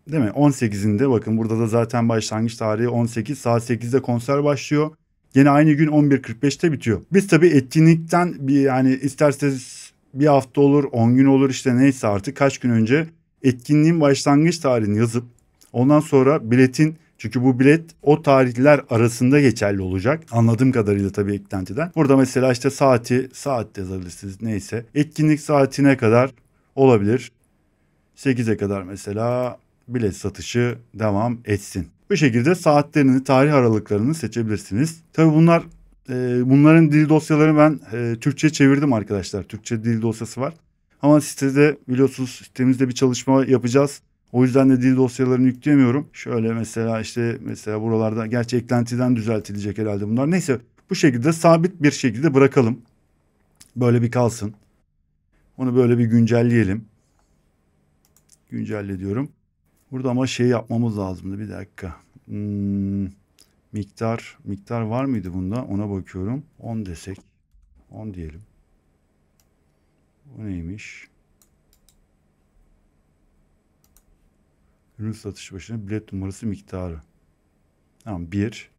Değil mi? 18'inde bakın burada da zaten başlangıç tarihi 18, saat 8'de konser başlıyor. Yine aynı gün 11.45'te bitiyor. Biz tabii etkinlikten bir yani isterseniz bir hafta olur, 10 gün olur, işte neyse artık kaç gün önce etkinliğin başlangıç tarihini yazıp ondan sonra biletin, çünkü bu bilet o tarihler arasında geçerli olacak. Anladığım kadarıyla tabii eklentiden. Burada mesela işte saat yazabilirsiniz neyse. Etkinlik saatine kadar olabilir. 8'e kadar mesela bilet satışı devam etsin. Bu şekilde saatlerini, tarih aralıklarını seçebilirsiniz. Tabii bunların dil dosyalarını ben Türkçe çevirdim arkadaşlar. Türkçe dil dosyası var. Ama sitede biliyorsunuz sitemizde bir çalışma yapacağız. O yüzden de dil dosyalarını yükleyemiyorum. Şöyle mesela buralarda gerçi eklentiden düzeltilecek herhalde bunlar. Neyse bu şekilde sabit bir şekilde bırakalım. Böyle bir kalsın. Onu böyle bir güncelleyelim. Güncelle diyorum. Burada ama şey yapmamız lazımdı. Bir dakika. Miktar var mıydı bunda? Ona bakıyorum. 10 desek. 10 diyelim. Bu neymiş? Ürün satış başına bilet numarası miktarı. Tamam 1.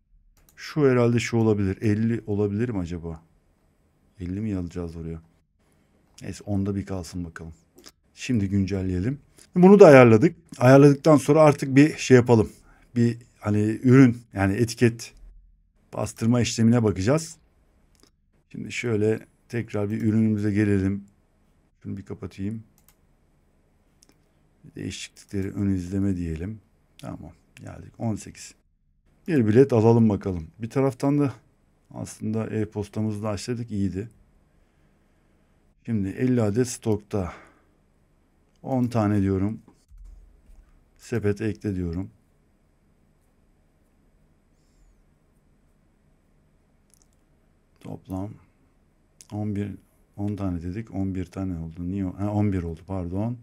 Şu herhalde şu olabilir. 50 olabilir mi acaba? 50 mi yazacağız oraya? Neyse 10'da bir kalsın bakalım. Şimdi güncelleyelim. Bunu da ayarladık. Ayarladıktan sonra artık bir şey yapalım. Bir hani ürün yani etiket bastırma işlemine bakacağız. Şimdi şöyle tekrar bir ürünümüze gelelim. Şunu bir kapatayım. Değişiklikleri ön izleme diyelim. Tamam geldik 18. Bir bilet alalım bakalım. Bir taraftan da aslında e-postamızı da açtık, iyiydi. Şimdi 50 adet stokta. 10 tane diyorum. Sepete ekle diyorum. Toplam 10 tane dedik. 11 tane oldu. Niye? 11 oldu pardon.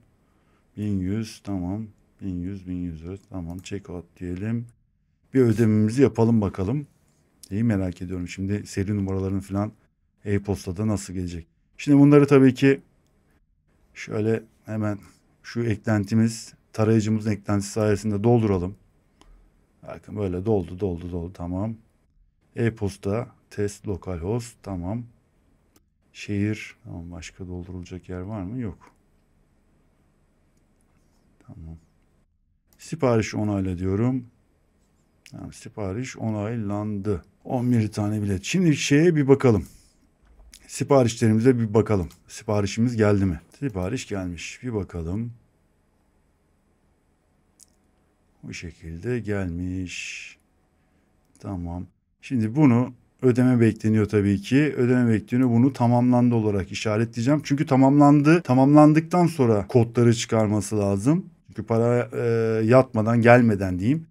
1100 tamam. 1100 evet, tamam, check out diyelim. Bir ödememizi yapalım bakalım. İyi, merak ediyorum. Şimdi seri numaraların falan e-postada nasıl gelecek? Şimdi bunları tabii ki şöyle hemen şu tarayıcımızın eklentisi sayesinde dolduralım. Bakın böyle doldu tamam. E-posta test localhost tamam. Şehir tamam, başka doldurulacak yer var mı? Yok. Tamam. Sipariş onayla diyorum. Tamam, sipariş onaylandı. 11 tane bilet. Şimdi şeye bir bakalım. Siparişlerimize bir bakalım. Siparişimiz geldi mi? Sipariş gelmiş. Bir bakalım. Bu şekilde gelmiş. Tamam. Şimdi bunu ödeme bekleniyor tabii ki. Ödeme bekleniyor. Bunu tamamlandı olarak işaretleyeceğim. Çünkü tamamlandıktan sonra kodları çıkarması lazım. Çünkü para yatmadan, gelmeden diyeyim.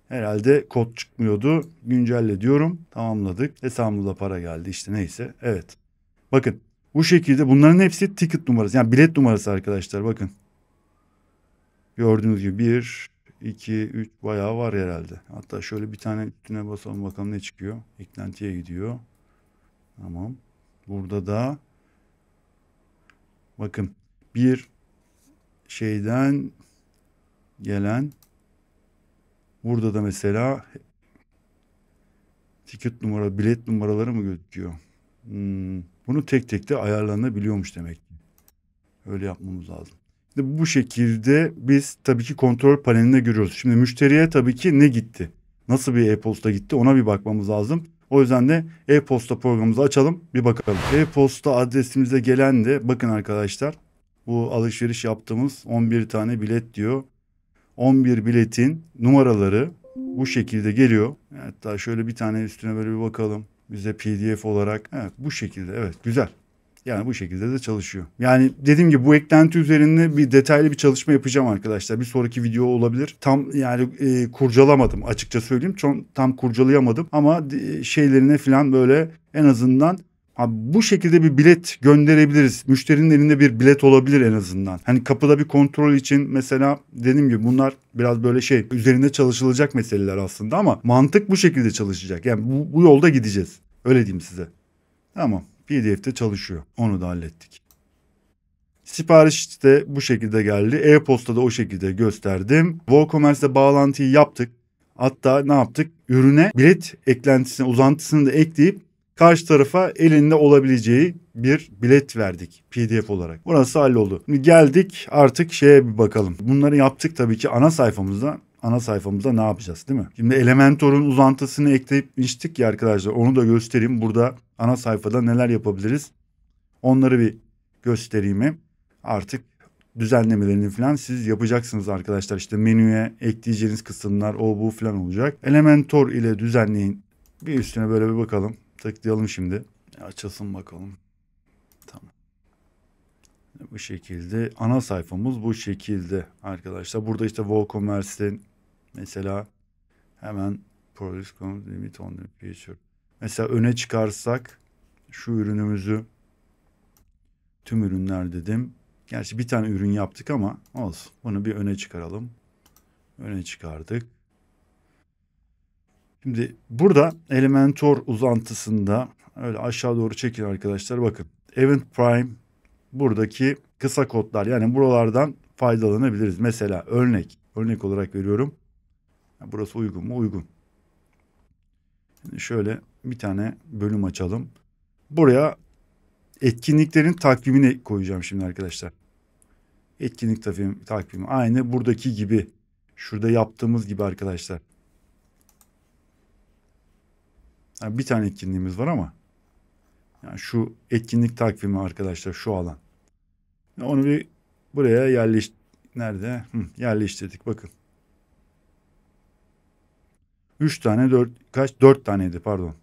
Herhalde kod çıkmıyordu. Güncelle diyorum. Tamamladık. Hesabımıza para geldi işte, neyse. Evet. Bakın bu şekilde bunların hepsi ticket numarası. Yani bilet numarası arkadaşlar, bakın. Gördüğünüz gibi 1, 2, 3 bayağı var herhalde. Hatta şöyle bir tane üstüne basalım bakalım ne çıkıyor. Eklentiye gidiyor. Tamam. Burada da bakın bir şeyden gelen, burada da mesela ticket numara, bilet numaraları mı gözüküyor? Bunu tek tek de ayarlanabiliyormuş demek ki. Öyle yapmamız lazım. Bu şekilde biz tabii ki kontrol panelinde görüyoruz. Şimdi müşteriye tabii ki ne gitti? Nasıl bir e-posta gitti? Ona bir bakmamız lazım. O yüzden de e-posta programımızı açalım, bir bakalım. E-posta adresimize gelen de bakın arkadaşlar. Bu alışveriş yaptığımız 11 tane bilet diyor. 11 biletin numaraları bu şekilde geliyor. Hatta şöyle bir tane üstüne böyle bir bakalım. bize PDF olarak. Evet, bu şekilde. Evet, güzel. Yani bu şekilde de çalışıyor. Yani dediğim gibi bu eklenti üzerinde bir detaylı bir çalışma yapacağım arkadaşlar. Bir sonraki video olabilir. Tam yani kurcalamadım açıkça söyleyeyim. Tam kurcalayamadım ama şeylerine falan böyle en azından abi bu şekilde bir bilet gönderebiliriz. Müşterinin elinde bir bilet olabilir en azından. Hani kapıda bir kontrol için mesela dediğim gibi bunlar biraz böyle şey üzerinde çalışılacak meseleler aslında ama mantık bu şekilde çalışacak. Yani bu yolda gideceğiz. Öyle diyeyim size. Tamam. PDF'de çalışıyor. Onu da hallettik. Sipariş de bu şekilde geldi. E-posta da o şekilde gösterdim. WooCommerce'de bağlantıyı yaptık. Hatta ne yaptık? Ürüne bilet eklentisini, uzantısını da ekleyip karşı tarafa elinde olabileceği bir bilet verdik PDF olarak. Burası halloldu. Şimdi geldik artık şeye bir bakalım. Bunları yaptık tabii ki ana sayfamızda. Ana sayfamızda ne yapacağız değil mi? Şimdi Elementor'un uzantısını eklemiştik ya arkadaşlar. Onu da göstereyim. Burada ana sayfada neler yapabiliriz? Onları bir göstereyim. Artık düzenlemelerini falan siz yapacaksınız arkadaşlar. İşte menüye ekleyeceğiniz kısımlar o bu falan olacak. Elementor ile düzenleyin. Bir üstüne böyle bir bakalım. Tıklayalım şimdi. Açılsın bakalım. Tamam. Bu şekilde ana sayfamız bu şekilde arkadaşlar. Burada işte WooCommerce'in mesela hemen Product Limit on the Feature. Mesela öne çıkarsak şu ürünümüzü tüm ürünler dedim. Gerçi bir tane ürün yaptık ama olsun. Bunu bir öne çıkaralım. Öne çıkardık. Şimdi burada Elementor uzantısında öyle aşağı doğru çekin arkadaşlar. Bakın Event Prime buradaki kısa kodlar yani buralardan faydalanabiliriz. Mesela örnek olarak veriyorum. Burası uygun mu? Uygun. Şimdi şöyle bir tane bölüm açalım. Buraya etkinliklerin takvimini koyacağım şimdi arkadaşlar. Etkinlik takvimi aynı buradaki gibi. Şurada yaptığımız gibi arkadaşlar. Yani bir tane etkinliğimiz var ama yani şu etkinlik takvimi arkadaşlar şu alan. Onu bir buraya nerede? Yerleştirdik bakın. 3 tane 4 taneydi pardon.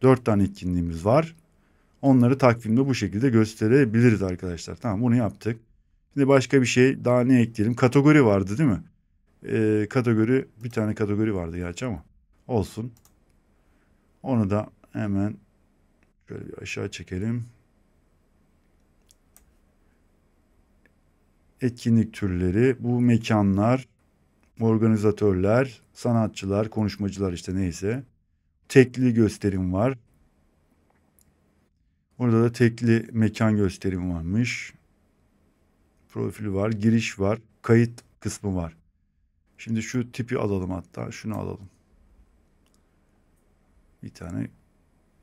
4 tane etkinliğimiz var. Onları takvimde bu şekilde gösterebiliriz arkadaşlar. Tamam bunu yaptık. Şimdi başka bir şey daha ne ekleyelim? Kategori vardı değil mi? Kategori bir tane kategori vardı gerçi ama olsun. Onu da hemen şöyle bir aşağı çekelim. Etkinlik türleri, bu mekanlar, organizatörler, sanatçılar, konuşmacılar işte neyse. Tekli gösterim var. Burada da tekli mekan gösterim varmış. Profili var, giriş var, kayıt kısmı var. Şimdi şu tipi alalım hatta şunu alalım. Bir tane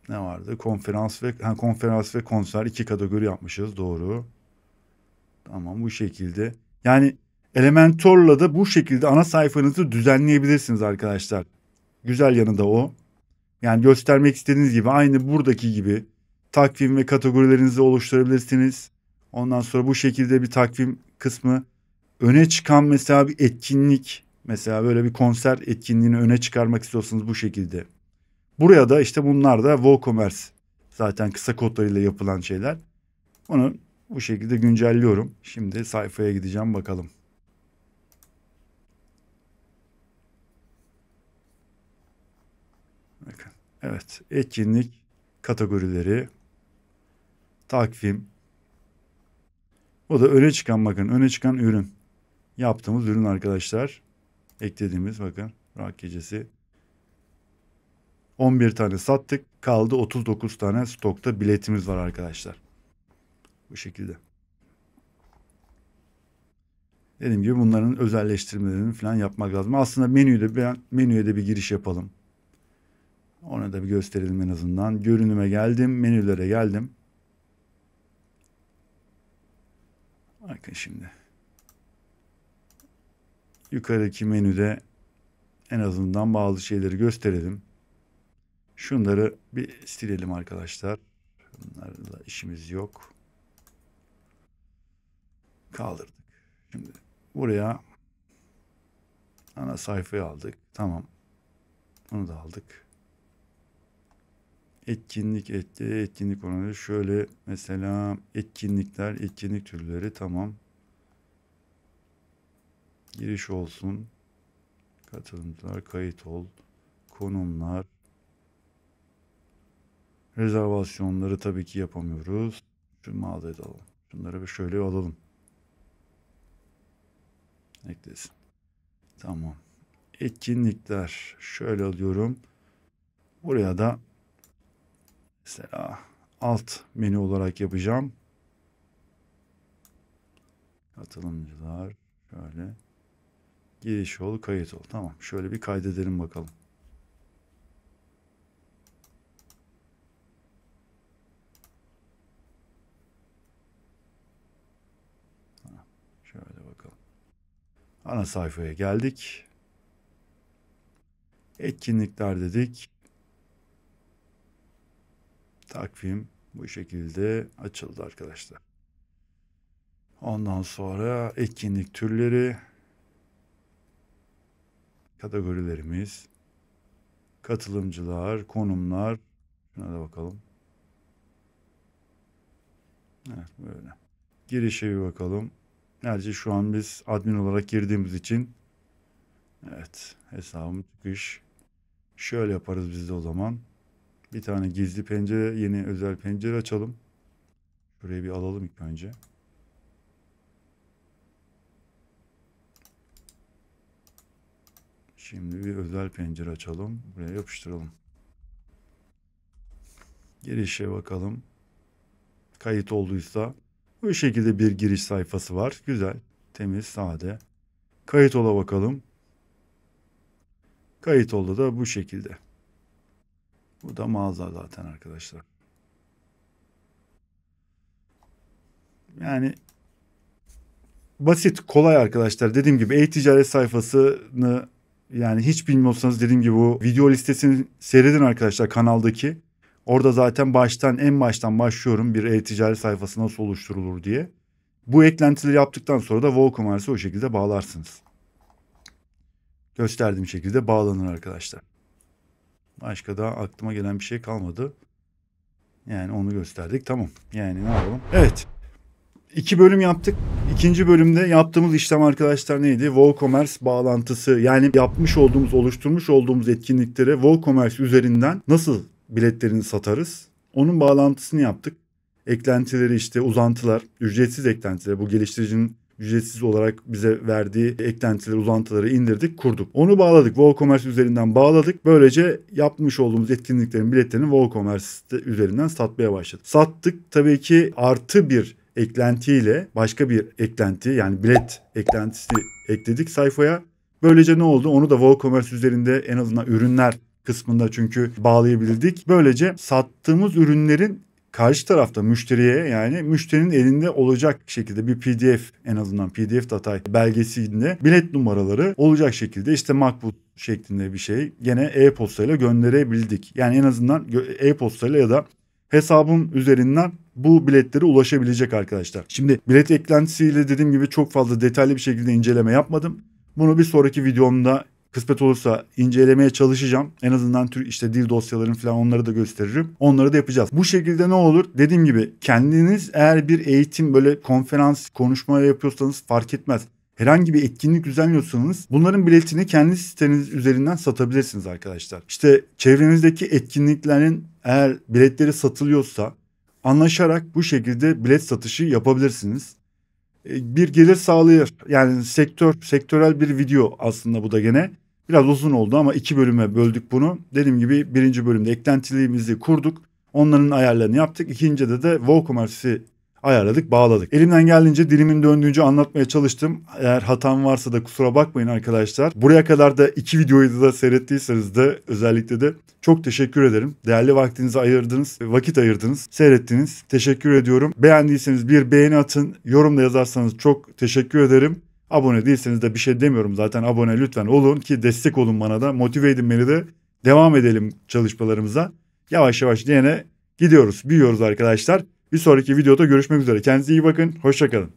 ne vardı? Konferans ve konser 2 kategori yapmışız doğru. Tamam bu şekilde. Yani Elementor'la da bu şekilde ana sayfanızı düzenleyebilirsiniz arkadaşlar. Güzel yanı da o. Yani göstermek istediğiniz gibi aynı buradaki gibi takvim ve kategorilerinizi oluşturabilirsiniz. Ondan sonra bu şekilde bir takvim kısmı öne çıkan mesela bir etkinlik mesela böyle bir konser etkinliğini öne çıkarmak istiyorsanız bu şekilde. Buraya da işte bunlar da WooCommerce zaten kısa kodlarıyla yapılan şeyler. Onu bu şekilde güncelliyorum. Şimdi sayfaya gideceğim bakalım. Bakın. Evet, etkinlik kategorileri, takvim. O da öne çıkan bakın öne çıkan ürün. Yaptığımız ürün arkadaşlar. Eklediğimiz bakın rock gecesi. 11 tane sattık. Kaldı 39 tane stokta biletimiz var arkadaşlar. Bu şekilde. Dediğim gibi bunların özelleştirmelerini falan yapmak lazım. Aslında menüye de bir giriş yapalım. Onu da bir gösterelim en azından. Görünüme geldim. Menülere geldim. Bakın şimdi. Yukarıdaki menüde en azından bazı şeyleri gösterelim. Şunları bir silelim arkadaşlar. Bunlarla işimiz yok. Kaldırdık. Şimdi buraya ana sayfayı aldık. Tamam. Onu da aldık. Etkinlik oranı şöyle mesela etkinlik türleri tamam. Giriş olsun. Katılımcılar, kayıt ol. Konumlar. Rezervasyonları tabii ki yapamıyoruz. Şu mağazaya da alalım. Şunları bir şöyle alalım. Eklesin. Tamam. Etkinlikler. Şöyle alıyorum. Buraya da mesela alt menü olarak yapacağım. Katılımcılar. Şöyle. Giriş ol, kayıt ol. Tamam. Şöyle bir kaydedelim bakalım. Şöyle bakalım. Ana sayfaya geldik. Etkinlikler dedik. Takvim bu şekilde açıldı arkadaşlar. Ondan sonra etkinlik türleri, kategorilerimiz, katılımcılar, konumlar. Şuna da bakalım. Evet böyle. Girişe bir bakalım. Gerçi şu an biz admin olarak girdiğimiz için evet hesabım çıkış. Şöyle yaparız biz de o zaman. Bir tane gizli pencere, yeni özel pencere açalım. Şurayı bir alalım ilk önce. Şimdi bir özel pencere açalım. Buraya yapıştıralım. Girişe bakalım. Kayıt olduysa bu şekilde bir giriş sayfası var. Güzel, temiz, sade. Kayıt ola bakalım. Kayıt oldu da bu şekilde. Bu da mağaza zaten arkadaşlar. Yani basit, kolay arkadaşlar. Dediğim gibi e-ticaret sayfasını yani hiç bilmiyorsanız dediğim gibi bu video listesini seyredin arkadaşlar kanaldaki. Orada zaten en baştan başlıyorum bir e-ticaret sayfası nasıl oluşturulur diye. Bu eklentileri yaptıktan sonra da WooCommerce'ı o şekilde bağlarsınız. Gösterdiğim şekilde bağlanır arkadaşlar. Başka da aklıma gelen bir şey kalmadı. Yani onu gösterdik. Tamam. Yani ne yapalım? Evet. 2 bölüm yaptık. İkinci bölümde yaptığımız işlem arkadaşlar neydi? WooCommerce bağlantısı. Yani oluşturmuş olduğumuz etkinliklere WooCommerce üzerinden nasıl biletlerini satarız? Onun bağlantısını yaptık. Eklentileri işte uzantılar, ücretsiz eklentiler. Bu geliştiricinin ücretsiz olarak bize verdiği eklentileri, uzantıları indirdik, kurduk. Onu bağladık. WooCommerce üzerinden bağladık. Böylece yapmış olduğumuz etkinliklerin biletlerini WooCommerce üzerinden satmaya başladık. Sattık. Tabii ki artı bir eklentiyle başka bir eklenti yani bilet eklentisi ekledik sayfaya. Böylece ne oldu? Onu da WooCommerce üzerinde en azından ürünler kısmında çünkü bağlayabildik. Böylece sattığımız ürünlerin karşı tarafta müşteriye yani müşterinin elinde olacak şekilde bir PDF en azından PDF datay belgesinde bilet numaraları olacak şekilde işte makbut şeklinde bir şey gene e-postayla gönderebildik. Yani en azından e-postayla ya da hesabım üzerinden bu biletlere ulaşabilecek arkadaşlar. Şimdi bilet eklentisiyle dediğim gibi çok fazla detaylı bir şekilde inceleme yapmadım. Bunu bir sonraki videomda kısmet olursa incelemeye çalışacağım. En azından işte dil dosyalarını falan onları da gösteririm. Onları da yapacağız. Bu şekilde ne olur? Dediğim gibi kendiniz eğer bir eğitim böyle konferans konuşma yapıyorsanız fark etmez. Herhangi bir etkinlik düzenliyorsanız bunların biletini kendi siteniz üzerinden satabilirsiniz arkadaşlar. İşte çevrenizdeki etkinliklerin eğer biletleri satılıyorsa anlaşarak bu şekilde bilet satışı yapabilirsiniz. Bir gelir sağlıyor. Yani sektörel bir video aslında bu da gene. Biraz uzun oldu ama 2 bölüme böldük bunu. Dediğim gibi birinci bölümde eklentilerimizi kurduk. Onların ayarlarını yaptık. İkincide de WooCommerce'i ayarladık, bağladık. Elimden geldiğince dilimin döndüğünce anlatmaya çalıştım. Eğer hatam varsa da kusura bakmayın arkadaşlar. Buraya kadar da 2 videoyu da seyrettiyseniz de özellikle de çok teşekkür ederim. Değerli vaktinizi ayırdınız, vakit ayırdınız, seyrettiniz. Teşekkür ediyorum. Beğendiyseniz bir beğeni atın, yorumda yazarsanız çok teşekkür ederim. Abone değilseniz de bir şey demiyorum zaten abone lütfen olun ki destek olun bana da motive edin beni de devam edelim çalışmalarımıza. Yavaş yavaş diyene gidiyoruz, büyüyoruz arkadaşlar. Bir sonraki videoda görüşmek üzere. Kendinize iyi bakın. Hoşça kalın.